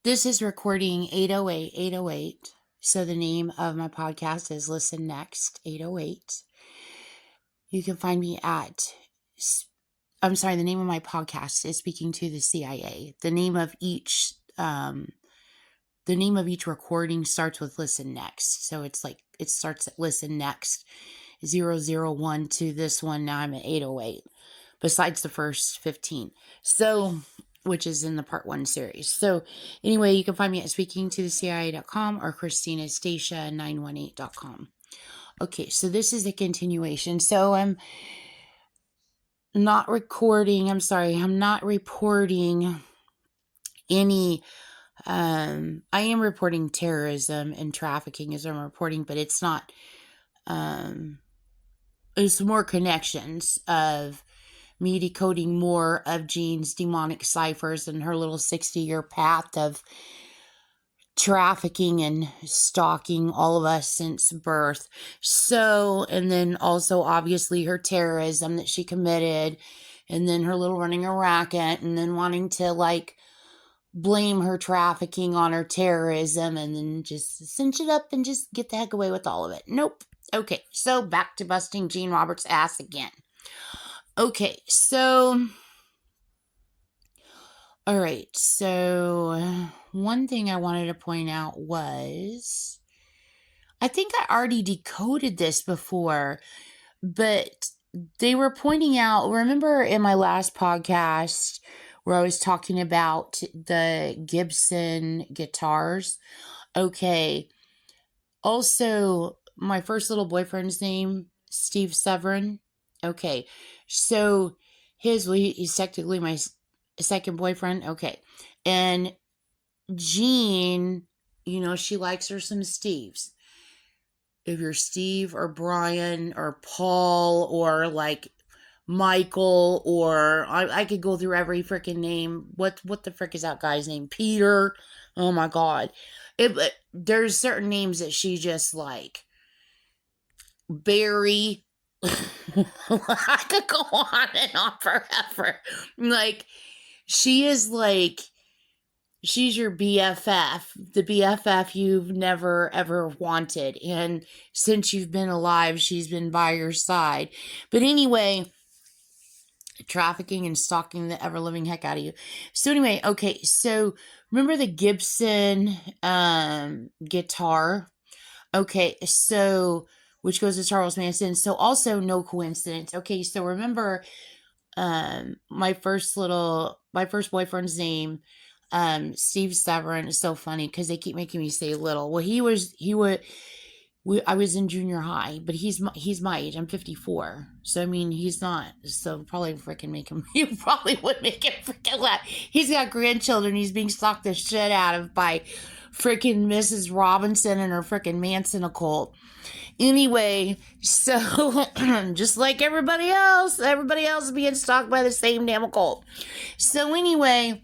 This is recording 808. So the name of my podcast is Listen Next 808. You can find me at, the name of my podcast is Speaking to the CIA. The name of each recording starts with Listen Next. So it starts at Listen Next 001 to this one. Now I'm at 808, besides the first 15. So, which is in the part 1 series. So anyway, you can find me at speakingtothecia.com or christinastacia918.com. Okay, so this is a continuation. So I'm not reporting any, I am reporting terrorism and trafficking as I'm reporting, but it's not, it's more connections of me decoding more of Jean's demonic ciphers and her little 60-year path of trafficking and stalking all of us since birth. So, and then also obviously her terrorism that she committed, and then her little running a racket, and then wanting to blame her trafficking on her terrorism, and then just cinch it up and just get the heck away with all of it. Nope. Okay, so back to busting Jean Roberts' ass again. Okay, so, all right, so one thing I wanted to point out was, I think I already decoded this before, but they were pointing out, remember in my last podcast where I was talking about the Gibson guitars? Okay, also, my first little boyfriend's name, Steve Severin. Okay, so he's technically my second boyfriend. Okay, and Jean, she likes her some Steves. If you're Steve or Brian or Paul or Michael, or I could go through every freaking name. What the frick is that guy's name? Peter. Oh my God. There's certain names that she just Barry. I could go on and on forever. She's your BFF, the BFF you've never ever wanted. And since you've been alive, she's been by your side. But anyway, trafficking and stalking the ever-living heck out of you. So anyway, okay, so remember the Gibson guitar? Okay, so, which goes to Charles Manson. So also no coincidence. Okay, so remember my first boyfriend's name, Steve Severin, is so funny because they keep making me say little. Well, I was in junior high, but he's my age. I'm 54. So, I mean, he's not. So, probably freaking make him, you probably would make him freaking laugh. He's got grandchildren he's being stalked the shit out of by freaking Mrs. Robinson and her freaking Manson occult. Anyway, so, just like everybody else is being stalked by the same damn occult. So, anyway,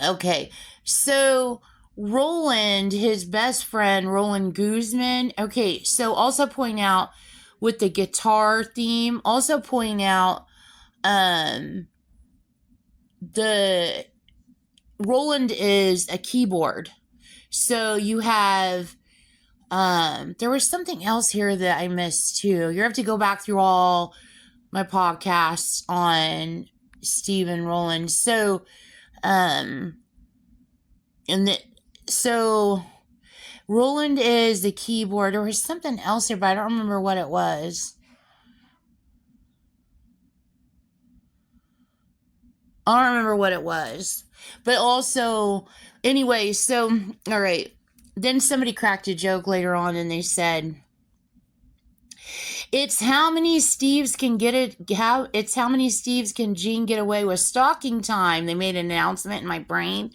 okay, so Roland, his best friend, Roland Guzman. Okay, so also point out with the guitar theme, also point out the Roland is a keyboard. So you have there was something else here that I missed too. You have to go back through all my podcasts on Steve and Roland. So so Roland is the keyboard. There was something else here, but I don't remember what it was. I don't remember what it was. But also, anyway, so, all right. Then somebody cracked a joke later on and they said, it's how many Steves can Jean get away with stalking time. They made an announcement in my brain.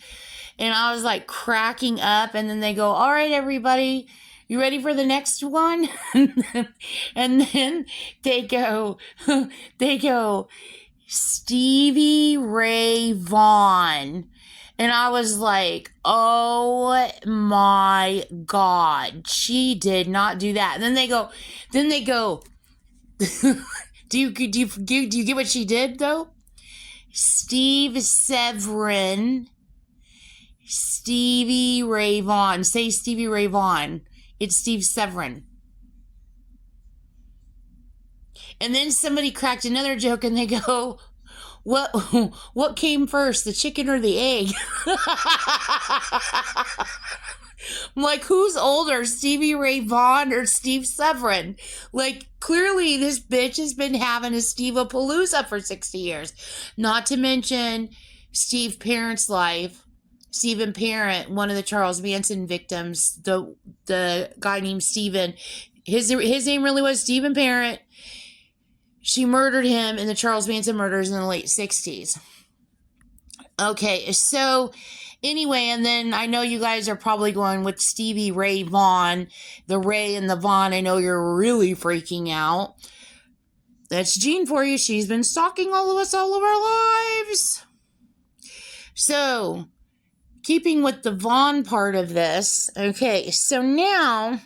And I was cracking up, and then they go, all right, everybody, you ready for the next one? And then they go, Stevie Ray Vaughan. And I was like, oh my God, she did not do that. And then they go, do you get what she did though? Steve Severin Stevie Ray Vaughan. Say Stevie Ray Vaughan. It's Steve Severin. And then somebody cracked another joke and they go, what came first, the chicken or the egg? I'm like, who's older, Stevie Ray Vaughan or Steve Severin? Like, clearly this bitch has been having a Steve-a-palooza for 60 years. Not to mention Steve Parent's life. Stephen Parent, one of the Charles Manson victims, the guy named Stephen, his name really was Stephen Parent. She murdered him in the Charles Manson murders in the late 60s. Okay, so anyway, and then I know you guys are probably going with Stevie Ray Vaughan, the Ray and the Vaughan. I know you're really freaking out. That's Jean for you. She's been stalking all of us all of our lives. So, keeping with the Vaughan part of this, okay, so now,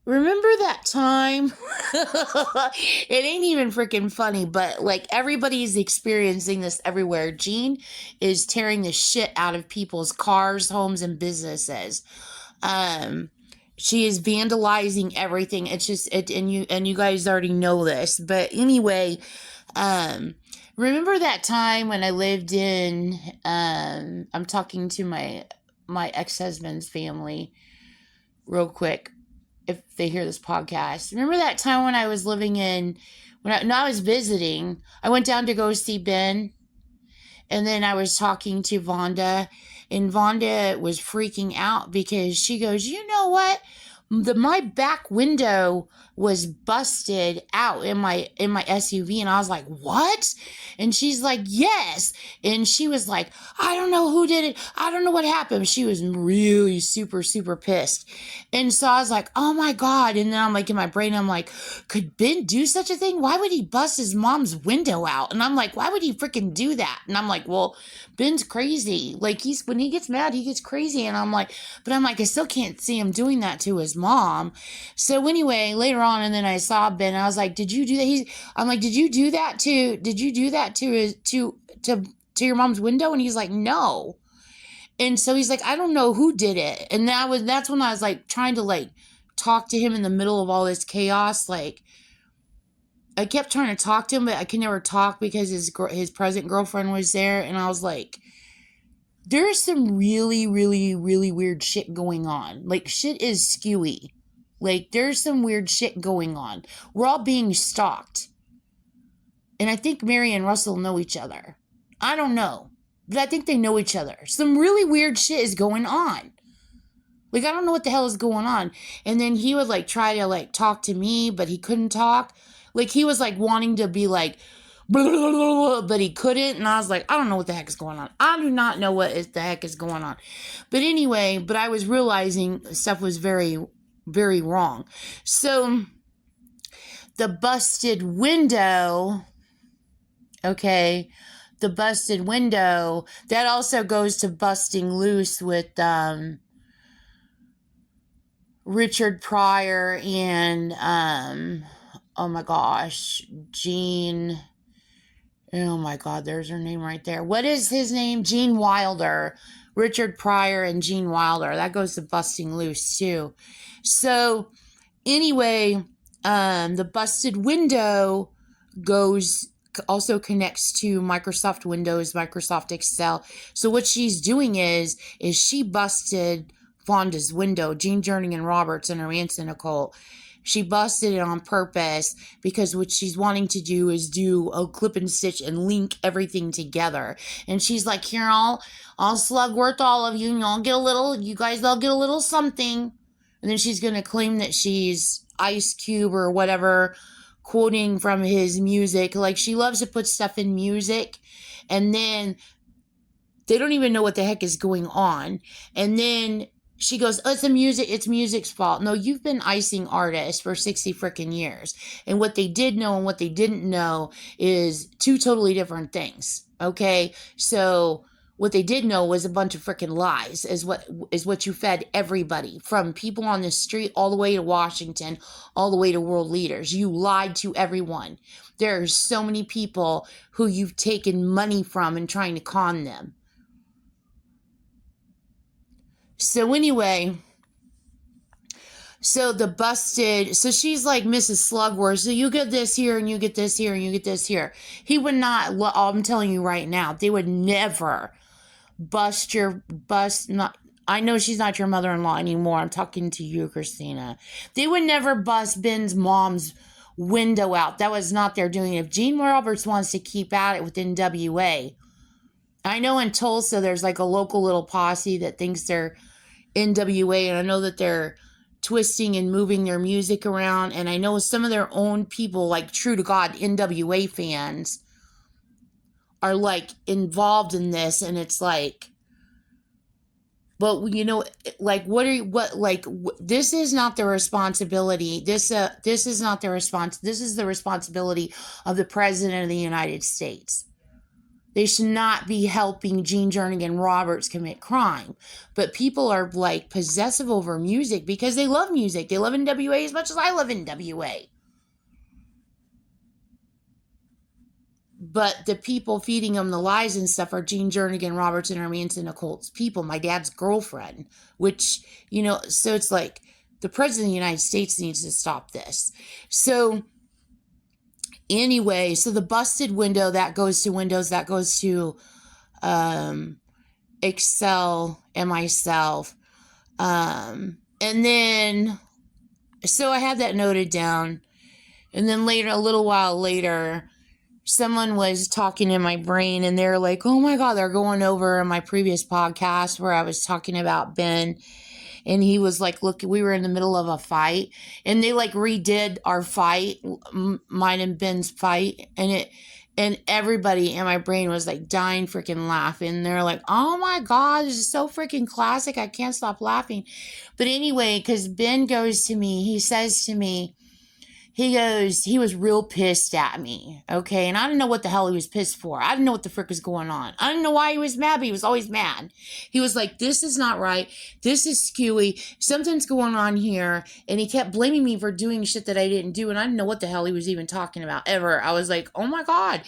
remember that time? It ain't even freaking funny, but like everybody's experiencing this everywhere. Jean is tearing the shit out of people's cars, homes, and businesses. She is vandalizing everything. It's just and you guys already know this, but anyway, remember that time when I lived in? I'm talking to my ex-husband's family, real quick. If they hear this podcast, remember that time when I was living in, when I was visiting, I went down to go see Ben, and then I was talking to Vonda, and Vonda was freaking out because she goes, you know what? My back window was busted out in my SUV, and I was like, what? And she's like, yes. And she was like, I don't know who did it. I don't know what happened. She was really super, super pissed. And so I was like, oh my God. And then I'm like, in my brain, I'm like, could Ben do such a thing? Why would he bust his mom's window out? And I'm like, why would he freaking do that? And I'm like, well, Ben's crazy. Like, when he gets mad, he gets crazy. And I'm like, I still can't see him doing that to his mom. So anyway, later on, and then I saw Ben, and I was like, did you do that? I'm like, did you do that to your mom's window? And he's like, no. And so he's like, I don't know who did it. And that's when I was like trying to like talk to him in the middle of all this chaos. Like, I kept trying to talk to him, but I could never talk because his present girlfriend was there. And I was like, there's some really, really, really weird shit going on. Like, shit is skewy. Like, there's some weird shit going on. We're all being stalked. And I think Mary and Russell know each other. I don't know. But I think they know each other. Some really weird shit is going on. Like, I don't know what the hell is going on. And then he would, like, try to, like, talk to me, but he couldn't talk. Like, he was, like, wanting to be, like, blah, blah, blah, blah, but he couldn't. And I was like, I don't know what the heck is going on. I do not know what the heck is going on. But anyway, I was realizing stuff was very, very wrong. So, the busted window, okay, the busted window, that also goes to busting loose with Richard Pryor and oh my gosh, Gene, oh my God, there's her name right there. What is his name? Gene Wilder. Richard Pryor and Gene Wilder. That goes to busting loose too. So anyway, the busted window also connects to Microsoft Windows, Microsoft Excel. So what she's doing is she busted Vonda's window, Jean Jernigan Roberts and her Manson occult. She busted it on purpose because what she's wanting to do is do a clip and stitch and link everything together. And she's like, here, I'll slugworth all of you, and you guys all get a little something. And then she's going to claim that she's Ice Cube or whatever, quoting from his music. Like, she loves to put stuff in music, and then they don't even know what the heck is going on. And then she goes, oh, it's music's fault. No, you've been icing artists for 60 freaking years. And what they did know and what they didn't know is two totally different things. Okay? So what they did know was a bunch of freaking lies is what you fed everybody, from people on the street all the way to Washington, all the way to world leaders. You lied to everyone. There are so many people who you've taken money from and trying to con them. So anyway, so the busted, so she's like Mrs. Slugworth. So you get this here and you get this here and you get this here. He would not, I'm telling you right now, they would never not, I know she's not your mother-in-law anymore. I'm talking to you, Christina. They would never bust Ben's mom's window out. That was not their doing. If Gene Roberts wants to keep at it with NWA, I know in Tulsa there's like a local little posse that thinks they're NWA, and I know that they're twisting and moving their music around, and I know some of their own people, like true to God NWA fans, are like involved in this, and it's like, but you know, like this is not the responsibility. This is not the response. This is the responsibility of the President of the United States. They should not be helping Gene Jernigan Roberts commit crime. But people are like possessive over music because they love music. They love NWA as much as I love NWA. But the people feeding them the lies and stuff are Gene Jernigan Roberts and her Manson occult's people, my dad's girlfriend, which, you know, so it's like the President of the United States needs to stop this. So anyway, so the busted window, that goes to Windows, that goes to Excel and myself. And then, so I had that noted down. And then later, a little while later, someone was talking in my brain and they're like, oh my God, they're going over my previous podcast where I was talking about Ben. And he was like, look, we were in the middle of a fight and they like redid our fight, mine and Ben's fight. And everybody in my brain was like dying freaking laughing. They're like, oh my God, this is so freaking classic. I can't stop laughing. But anyway, because Ben goes to me, he says to me, he goes, he was real pissed at me, okay? And I didn't know what the hell he was pissed for. I didn't know what the frick was going on. I didn't know why he was mad, but he was always mad. He was like, this is not right. This is skewy. Something's going on here. And he kept blaming me for doing shit that I didn't do. And I didn't know what the hell he was even talking about, ever. I was like, oh my God.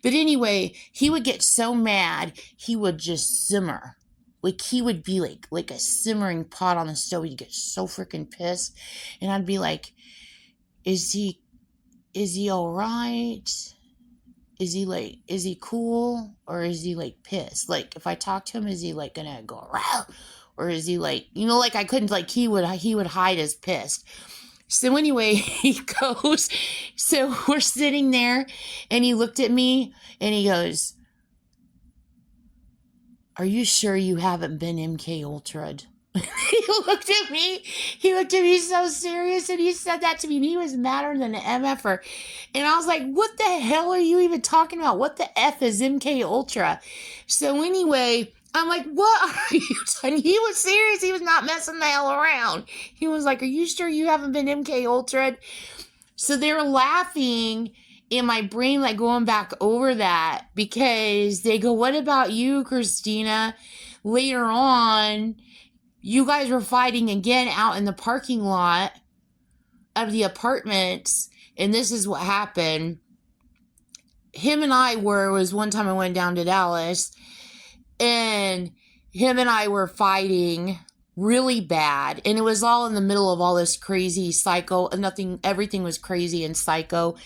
But anyway, he would get so mad, he would just simmer. Like, he would be like a simmering pot on the stove. He'd get so freaking pissed. And I'd be like, is he all right? Is he cool? Or is he like pissed? Like, if I talk to him, is he like gonna go around? Or is he like, you know, like I couldn't, like he would hide his pissed. So anyway, he goes, so we're sitting there and he looked at me and he goes, are you sure you haven't been MK Ultra'd? He looked at me so serious and he said that to me and he was madder than an MFer. And I was like, what the hell are you even talking about? What the F is MK Ultra? So anyway, I'm like, what are you doing? He was serious. He was not messing the hell around. He was like, are you sure you haven't been MK Ultra'd? So they were laughing in my brain, like going back over that because they go, what about you, Christina? Later on, you guys were fighting again out in the parking lot of the apartments, and this is what happened. Him and I was one time I went down to Dallas, and him and I were fighting really bad, and it was all in the middle of all this crazy psycho, everything was crazy and psycho,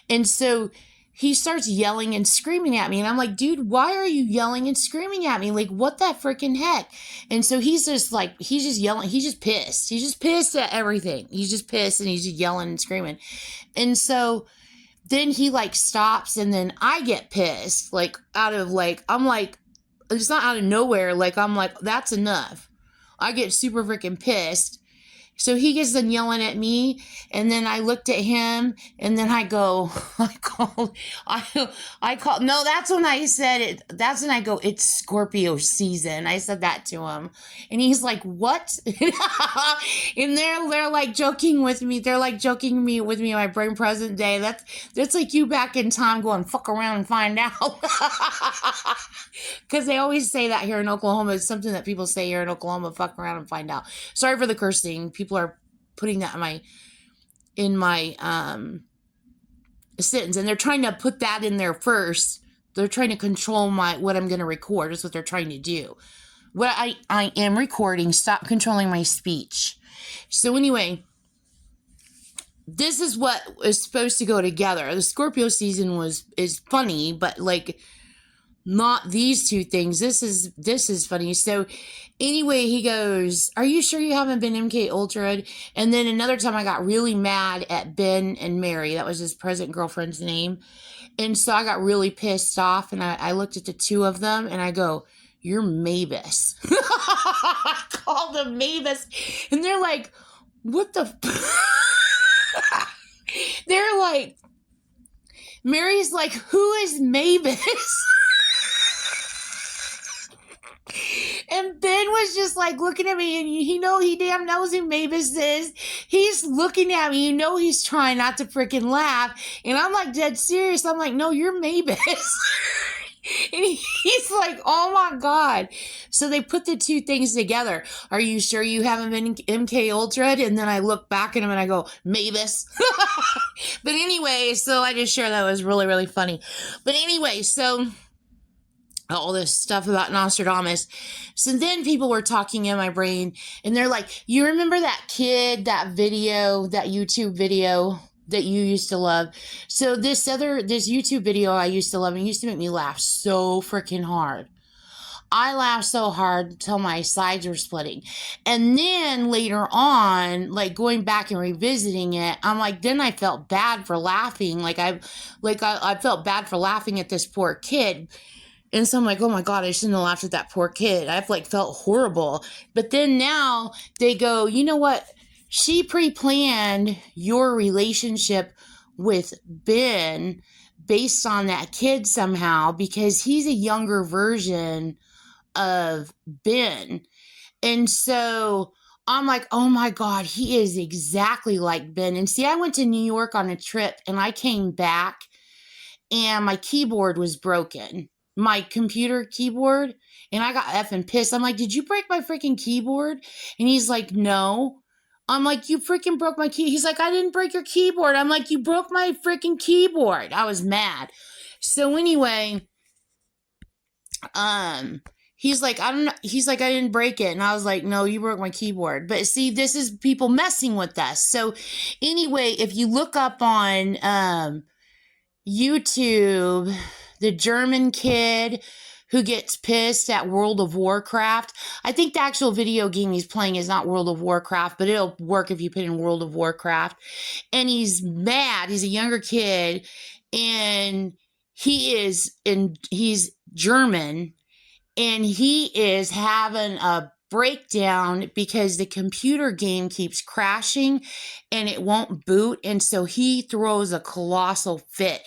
and so he starts yelling and screaming at me. And I'm like, dude, why are you yelling and screaming at me? Like, what the freaking heck? And so he's just yelling. He's just pissed. He's just pissed at everything. He's just pissed and he's just yelling and screaming. And so then he like stops and then I get pissed. Like I'm like, it's not out of nowhere. Like, I'm like, that's enough. I get super freaking pissed. So he gets done yelling at me, and then I looked at him, and then I go, no, that's when I said it. That's when I go, it's Scorpio season. I said that to him, and he's like, what? And they're like joking with me. They're like joking with me my brain present day. That's like you back in time going, fuck around and find out. Because they always say that here in Oklahoma. It's something that people say here in Oklahoma, fuck around and find out. Sorry for the cursing. People are putting that in my sentence, and they're trying to put that in there first. They're trying to control what I'm going to record. Is what they're trying to do. What I am recording. Stop controlling my speech. So anyway, this is what is supposed to go together. The Scorpio season is funny, but like not these two things. This is funny. So anyway, he goes, "Are you sure you haven't been MK Ultra?" And then another time I got really mad at Ben and Mary. That was his present girlfriend's name. And so I got really pissed off, and I looked at the two of them and I go, "You're Mavis." I called them Mavis. And they're like, "What the They're like, Mary's like, "Who is Mavis?" And Ben was just like looking at me, and he damn knows who Mavis is. He's looking at me, he's trying not to freaking laugh. And I'm like dead serious. I'm like, "No, you're Mavis." And he's like, "Oh my God." So they put the two things together. "Are you sure you haven't been MK Ultra?" And then I look back at him and I go, "Mavis." But anyway, so I just shared that. Was really, really funny. But anyway, so all this stuff about Nostradamus. So then people were talking in my brain, and they're like, "You remember that kid, that YouTube video that you used to love?" So this YouTube video I used to love, and used to make me laugh so freaking hard. I laughed so hard till my sides were splitting. And then later on, like going back and revisiting it, I'm like, then I felt bad for laughing. I felt bad for laughing at this poor kid. And so I'm like, "Oh my God, I shouldn't have laughed at that poor kid." I've felt horrible. But then now they go, "You know what? She pre-planned your relationship with Ben based on that kid somehow, because he's a younger version of Ben." And so I'm like, "Oh my God, he is exactly like Ben." And see, I went to New York on a trip, and I came back and my keyboard was broken. My computer keyboard. And I got effing pissed. I'm like, "Did you break my freaking keyboard?" And he's like, "No." I'm like, "You freaking broke my key." He's like, "I didn't break your keyboard." I'm like, "You broke my freaking keyboard." I was mad. So anyway, he's like, "I don't know." He's like, "I didn't break it." And I was like, "No, you broke my keyboard." But see, this is people messing with us. So anyway, if you look up on YouTube, the German kid who gets pissed at World of Warcraft. I think the actual video game he's playing is not World of Warcraft, but it'll work if you put in World of Warcraft. And he's mad. He's a younger kid, and he's German, and he is having a breakdown because the computer game keeps crashing and it won't boot. And so he throws a colossal fit.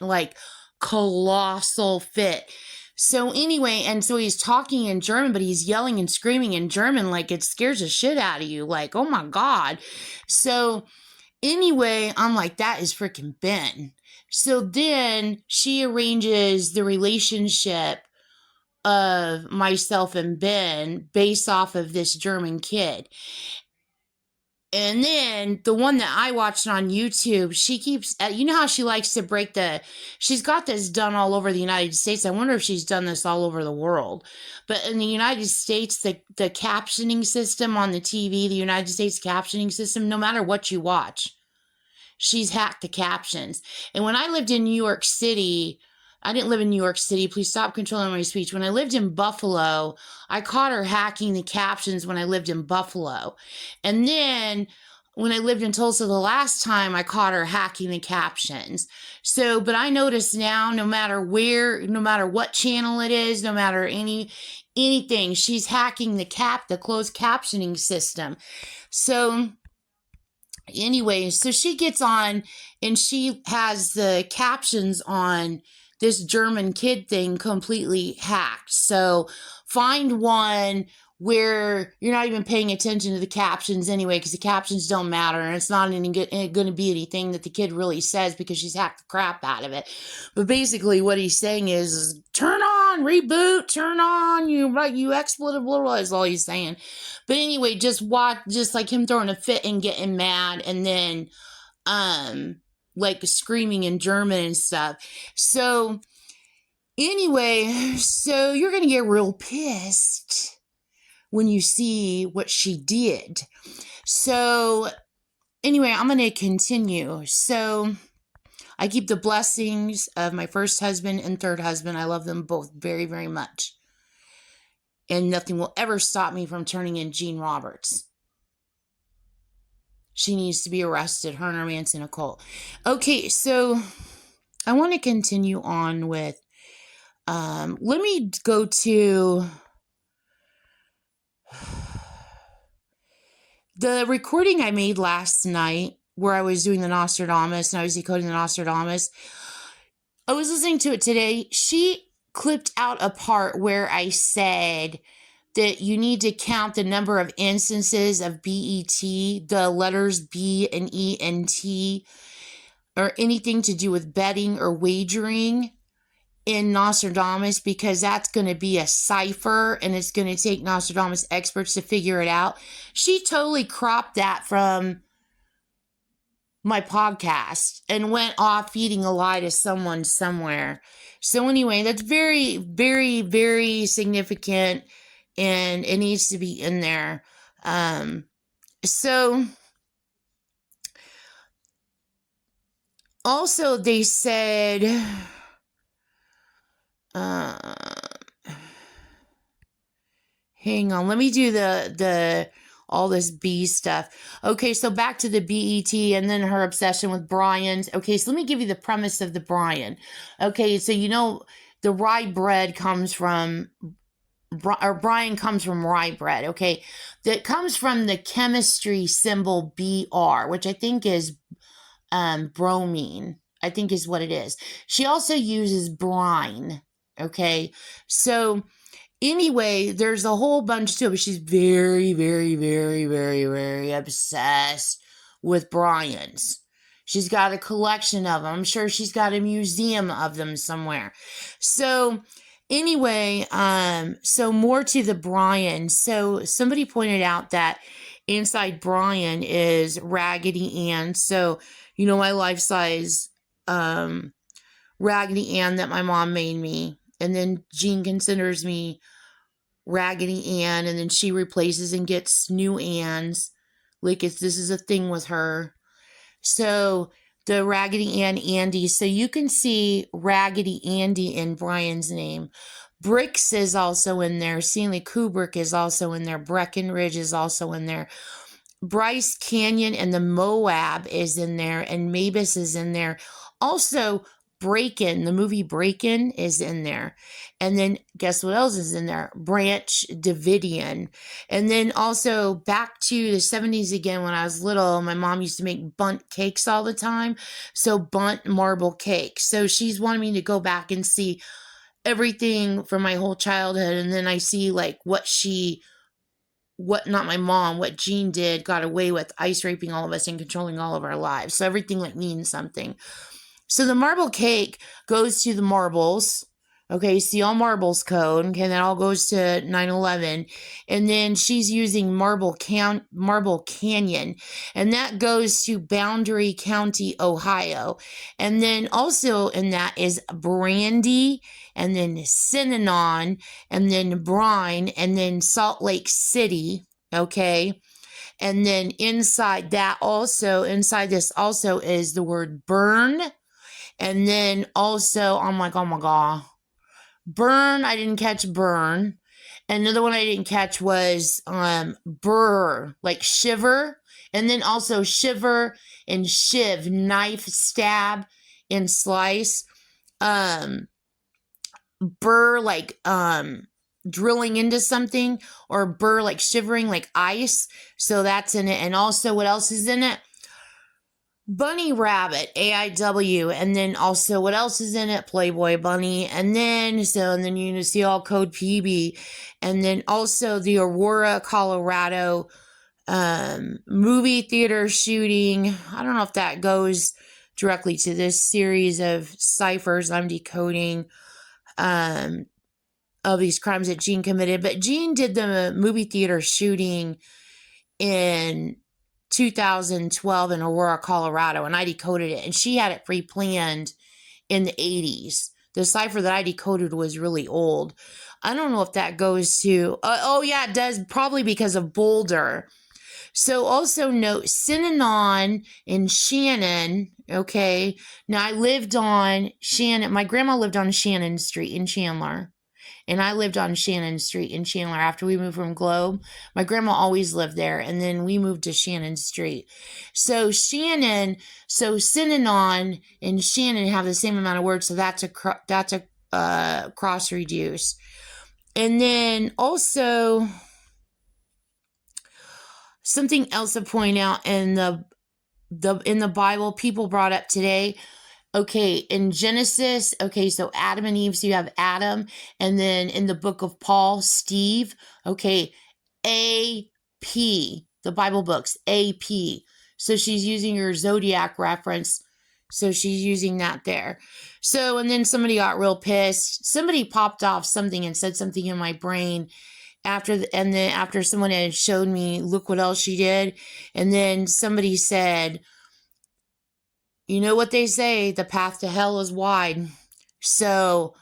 So anyway, and so he's talking in German, but he's yelling and screaming in German like it scares the shit out of you. Like, oh my God. So anyway, I'm like, that is freaking Ben. So then she arranges the relationship of myself and Ben based off of this German kid. And then the one that I watched on YouTube, she keeps, you know how she likes to she's got this done all over the United States. I wonder if she's done this all over the world. But in the United States, the captioning system on the TV, the United States captioning system, no matter what you watch, she's hacked the captions. And when I lived in New York City, I didn't live in New York City. Please stop controlling my speech. When I lived in Buffalo, I caught her hacking the captions when I lived in Buffalo. And then when I lived in Tulsa the last time, I caught her hacking the captions. So, but I notice now, no matter what channel it is, no matter anything, she's hacking the closed captioning system. So anyway, so she gets on and she has the captions on this German kid thing completely hacked. So find one where you're not even paying attention to the captions anyway, because the captions don't matter, and it's not going to be anything that the kid really says because she's hacked the crap out of it. But basically what he's saying is turn on, reboot, turn on, you expletive, blah, blah, is all he's saying. But anyway, just watch, just like him throwing a fit and getting mad, and then like screaming in German and stuff. So anyway, so you're going to get real pissed when you see what she did. So anyway, I'm going to continue. So I keep the blessings of my first husband and third husband. I love them both very, very much. And nothing will ever stop me from turning in Jean Roberts. She needs to be arrested, her and her Manson occult. Okay, so I want to continue on with, let me go to the recording I made last night where I was doing the Nostradamus and I was decoding the Nostradamus. I was listening to it today. She clipped out a part where I said that you need to count the number of instances of BET, the letters B and E and T, or anything to do with betting or wagering in Nostradamus, because that's going to be a cipher and it's going to take Nostradamus experts to figure it out. She totally cropped that from my podcast and went off feeding a lie to someone somewhere. So anyway, that's very, very, very significant, and it needs to be in there. So also they said, hang on, let me do the all this B stuff. Okay, so back to the BET and then her obsession with Brian's. Okay, so let me give you the premise of the Brian. Okay, so you know the rye bread comes from, or Brian comes from rye bread, okay? That comes from the chemistry symbol Br, which I think is bromine, I think is what it is. She also uses brine, okay? So anyway, there's a whole bunch to it, but she's very, very, very, very, very obsessed with Brian's. She's got a collection of them. I'm sure she's got a museum of them somewhere. So anyway, so more to the Brian. So somebody pointed out that inside Brian is Raggedy Ann. So, you know, my life-size Raggedy Ann that my mom made me. And then Jean considers me Raggedy Ann, and then she replaces and gets new Anns. Like, this is a thing with her. So the Raggedy Ann Andy. So you can see Raggedy Andy in Brian's name. Bricks is also in there. Stanley Kubrick is also in there. Breckenridge is also in there. Bryce Canyon and the Moab is in there. And Mavis is in there. Also, Breakin', the movie Breakin' is in there. And then guess what else is in there? Branch Davidian. And then also back to the 70s again, when I was little, my mom used to make bundt cakes all the time. So bundt marble cake. So she's wanting me to go back and see everything from my whole childhood. And then I see like what not my mom, what Jean did, got away with ice raping all of us and controlling all of our lives. So everything like means something. So the marble cake goes to the marbles. Okay, see all marbles code. Okay, that all goes to 9/11. And then she's using Marble Canyon. And that goes to Boundary County, Ohio. And then also in that is Brandy, and then Synanon, and then Brine, and then Salt Lake City. Okay. And then inside this also is the word burn. And then also, I'm like, oh my God. Burn, I didn't catch burn. Another one I didn't catch was burr, like shiver. And then also shiver and shiv, knife, stab, and slice. Burr, like drilling into something, or burr, like shivering, like ice. So that's in it. And also, what else is in it? Bunny Rabbit, AIW, and then also what else is in it? Playboy Bunny, and then you see all code PB, and then also the Aurora, Colorado movie theater shooting. I don't know if that goes directly to this series of ciphers I'm decoding of these crimes that Jean committed, but Jean did the movie theater shooting in 2012 in Aurora, Colorado, and I decoded it, and she had it pre-planned in the 80s. The cipher that I decoded was really old. I don't know if that goes to, oh yeah, it does, probably because of Boulder. So also note Synanon and Shannon. Okay. Now I lived on Shannon. My grandma lived on Shannon Street in Chandler. And I lived on Shannon Street in Chandler after we moved from Globe. My grandma always lived there. And then we moved to Shannon Street. So Synanon and Shannon have the same amount of words. So that's a cross reduce. And then also something else to point out in the Bible, people brought up today. Okay, in Genesis, okay, so Adam and Eve, so you have Adam, and then in the book of Paul, Steve, okay, AP, the Bible books, AP. So she's using her zodiac reference, so she's using that there. So, and then somebody got real pissed. Somebody popped off something and said something in my brain after someone had showed me, look what else she did, and then somebody said, you know what they say, the path to hell is wide. So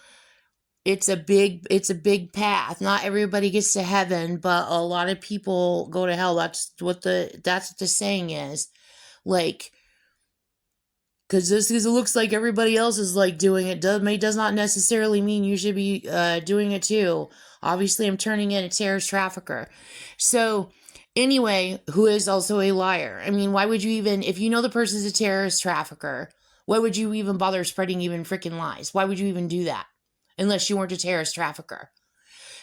it's a big path. Not everybody gets to heaven, but a lot of people go to hell. That's what the saying is. Like, because it looks like everybody else is like doing it, does not necessarily mean you should be doing it too. Obviously, I'm turning in a terrorist trafficker. So anyway, who is also a liar. I mean, why would you even, if you know the person's a terrorist trafficker, why would you even bother spreading even freaking lies? Why would you even do that? Unless you weren't a terrorist trafficker.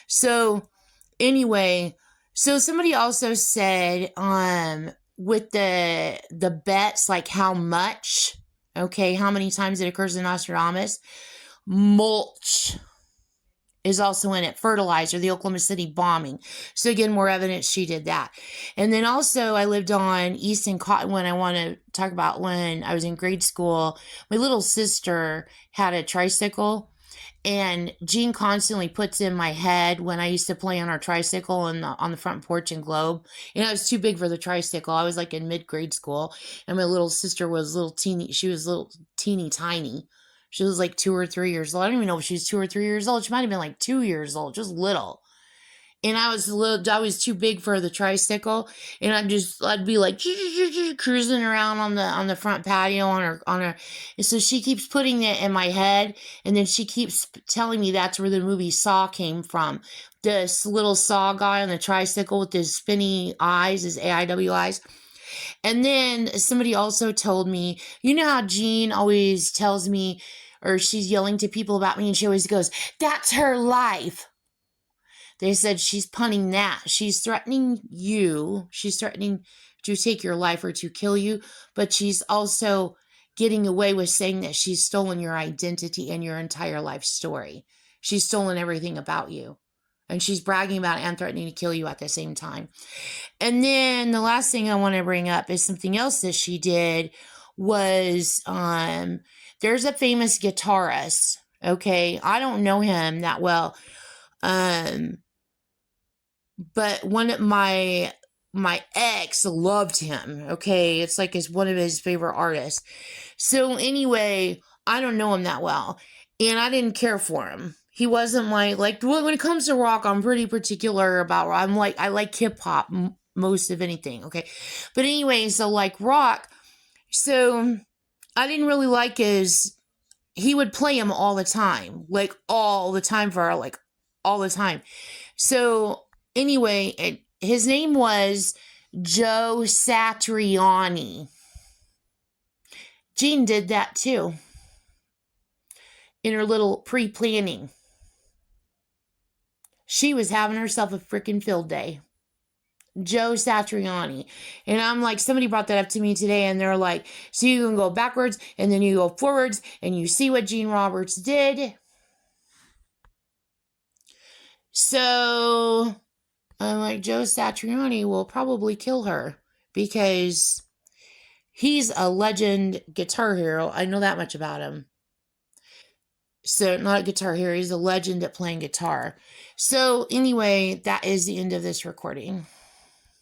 So anyway, so somebody also said, with the bets, like how much, okay, how many times it occurs in Nostradamus, mulch is also in it. Fertilizer, the Oklahoma City bombing. So again, more evidence she did that. And then also I lived on Easton Cottonwood. I want to talk about when I was in grade school. My little sister had a tricycle, and Jean constantly puts in my head when I used to play on our tricycle on the front porch in Globe. And I was too big for the tricycle. I was like in mid-grade school, and my little sister was she was little teeny tiny. She was like 2 or 3 years old. I don't even know if she was 2 or 3 years old. She might have been like 2 years old, just little. And I was too big for the tricycle, and I'd be like cruising around on the front patio on her. And so she keeps putting it in my head, and then she keeps telling me that's where the movie Saw came from. This little Saw guy on the tricycle with his spinny eyes, his AIW eyes. And then somebody also told me, you know how Jean always tells me, or she's yelling to people about me, and she always goes, "That's her life." They said she's punning that. She's threatening you. She's threatening to take your life or to kill you, but she's also getting away with saying that she's stolen your identity and your entire life story. She's stolen everything about you. And she's bragging about it and threatening to kill you at the same time. And then the last thing I want to bring up is something else that she did was, there's a famous guitarist. Okay. I don't know him that well. But my ex loved him. Okay. It's like one of his favorite artists. So anyway, I don't know him that well, and I didn't care for him. He wasn't like when it comes to rock, I'm pretty particular about, I like hip hop most of anything. Okay. But anyway, so like rock. So I didn't really like he would play him all the time, like all the time for like all the time. So anyway, his name was Joe Satriani. Jean did that too in her little pre-planning. She was having herself a freaking field day. Joe Satriani. And I'm like, somebody brought that up to me today, and they're like, so you can go backwards and then you go forwards and you see what Gene Roberts did. So I'm like, Joe Satriani will probably kill her because he's a legend guitar hero. I know that much about him. So not a guitar hero, he's a legend at playing guitar. So anyway, that is the end of this recording.